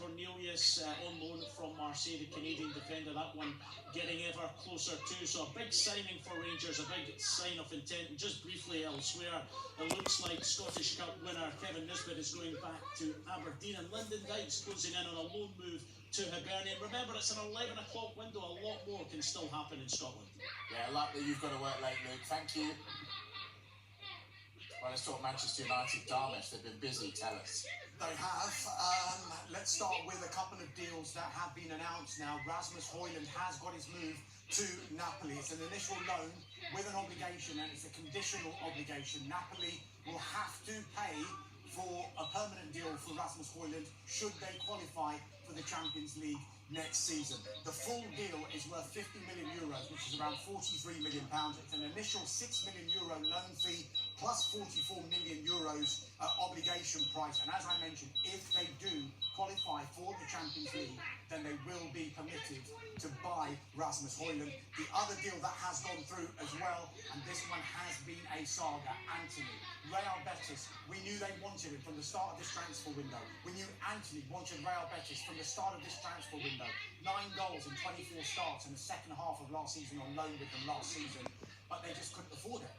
Cornelius on loan from Marseille, the Canadian defender. That one getting ever closer too. So a big signing for Rangers, a big sign of intent. And just briefly elsewhere, it looks like Scottish Cup winner Kevin Nisbet is going back to Aberdeen, and Lyndon Dykes closing in on a loan move to Hibernian. Remember, it's an 11 o'clock window. A lot more can still happen in Scotland. Yeah, like that you've got to work late, Luke. Thank you. Well, let's talk Manchester United. Darmish, they've been busy, tell us. They have. Let's start with a couple of deals that have been announced now. Rasmus Højlund has got his move to Napoli. It's an initial loan with an obligation, and it's a conditional obligation. Napoli will have to pay for a permanent deal for Rasmus Højlund should they qualify for the Champions League next season. The full deal is worth 50 million euros, which is around 43 million pounds. It's an initial 6 million euro loan fee plus 44 million euros obligation price. And as I mentioned, if they do qualify for the Champions League, then they will be permitted to buy Rasmus Højlund. The other deal that has gone through as well, and this one has been a saga, Antony. Real Betis, we knew they wanted him from the start of this transfer window. We knew Antony wanted Real Betis from the start of this transfer window. 9 goals in 24 starts in the second half of last season on loan with them last season, but they just couldn't afford it.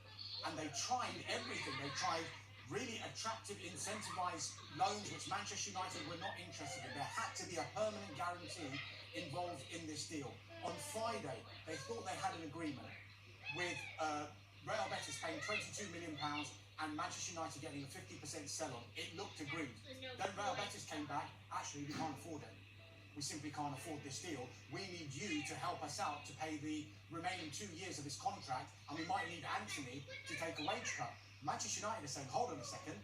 And they tried everything. They tried really attractive, incentivized loans, which Manchester United were not interested in. There had to be a permanent guarantee involved in this deal. On Friday, they thought they had an agreement with Real Betis paying £22 million and Manchester United getting a 50% sell-on. It looked agreed. Then Real Betis came back, actually, we can't afford it. We simply can't afford this deal. We need you to help us out to pay the remaining 2 years of his contract, and we might need Antony to take a wage cut. Manchester United are saying, hold on a second,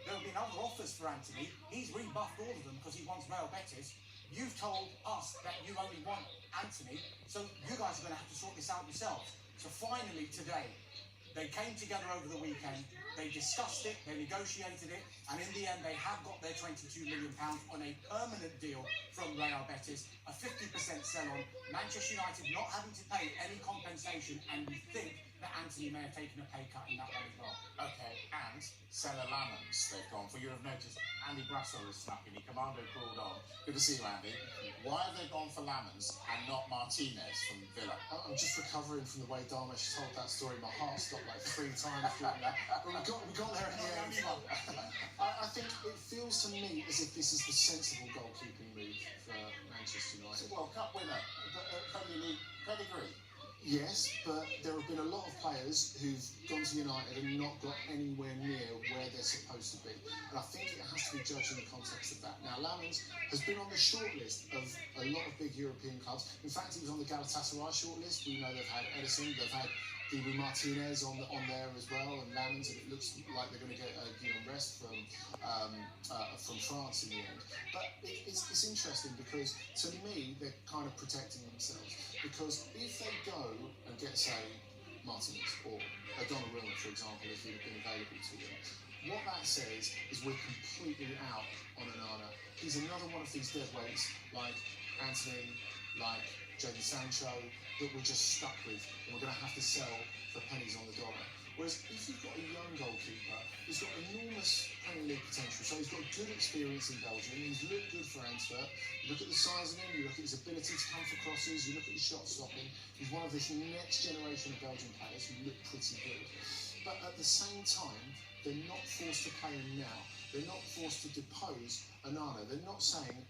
there have been other offers for Antony. He's rebuffed all of them because he wants Real Betis. You've told us that you only want Antony, so you guys are going to have to sort this out yourselves. So finally today, they came together over the weekend, they discussed it, they negotiated it, and in the end they have got their £22 million on a permanent deal from Real Betis, a 50% sell-on, Manchester United not having to pay any compensation, and we think that Antony may have taken a pay cut in that one as well. Okay, and Salah Lamens they've gone for. You have noticed Andy Brassel is snapping. He commando crawled on. Good to see you, Andy. Why have they gone for Lamens and not Martinez from Villa? I'm just recovering from the way Darmish told that story. My heart stopped like 3 times during that. But we got there in the end. I think it feels to me as if this is the sensible goalkeeping move for Manchester United. World Cup winner, Premier League pedigree. Yes, but there have been a lot of players who've gone to United and not got anywhere near where they're supposed to be. And I think it has to be judged in the context of that. Now, Lamens has been on the shortlist of a lot of big European clubs. In fact, he was on the Galatasaray shortlist. We know they've had Edison, they've had Dibu Martinez on there as well, and Lamens, and it looks like they're going to get Guillaume Rest from France in the end. But it's interesting because, to me, they're kind of protecting themselves. Because if they go and get, say, Martinez or Donnarumma, for example, if he'd have been available to them, what that says is we're completely out on Onana. He's another one of these deadweights like Antony, like Jadon Sancho, that we're just stuck with, and we're going to have to sell for pennies on the dollar. Whereas if you've got a young goalkeeper who's got enormous Premier League potential, so he's got good experience in Belgium, he's looked good for Antwerp. You look at the size of him, you look at his ability to come for crosses, you look at his shot stopping. He's one of this next generation of Belgian players who look pretty good. But at the same time, they're not forced to play him now. They're not forced to depose Onana. They're not saying